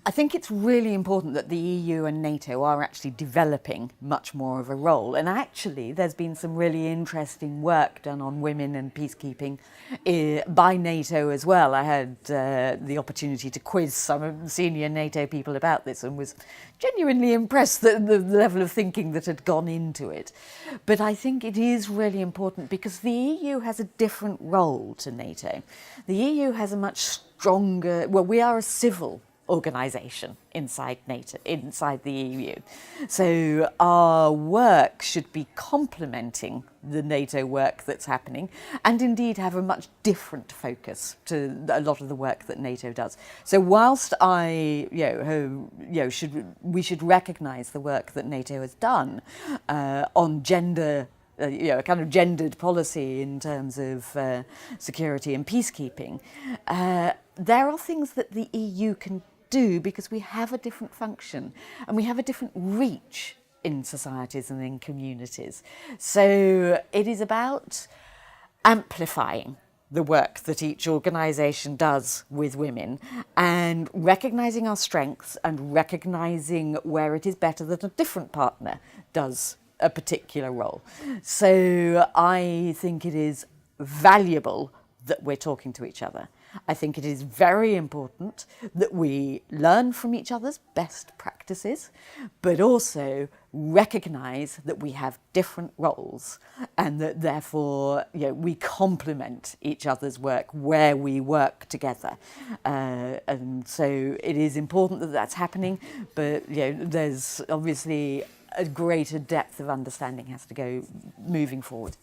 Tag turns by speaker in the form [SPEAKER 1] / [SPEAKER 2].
[SPEAKER 1] I think it's really important that the EU and NATO are actually developing much more of a role. And actually, there's been some really interesting work done on women and peacekeeping by NATO as well. I had the opportunity to quiz some senior NATO people about this and was genuinely impressed at the level of thinking that had gone into it. But I think it is really important because the EU has a different role to NATO. The EU has a much stronger, well, we are a civil organisation inside NATO, inside the EU. So our work should be complementing the NATO work that's happening and indeed have a much different focus to a lot of the work that NATO does. So whilst we should recognise the work that NATO has done on gender, a kind of gendered policy in terms of security and peacekeeping, there are things that the EU can do because we have a different function and we have a different reach in societies and in communities. So it is about amplifying the work that each organisation does with women and recognising our strengths and recognising where it is better that a different partner does a particular role. So I think it is valuable that we're talking to each other. I think it is very important that we learn from each other's best practices, but also recognise that we have different roles and that therefore we complement each other's work where we work together. And so it is important that that's happening, but there's obviously a greater depth of understanding has to go moving forward.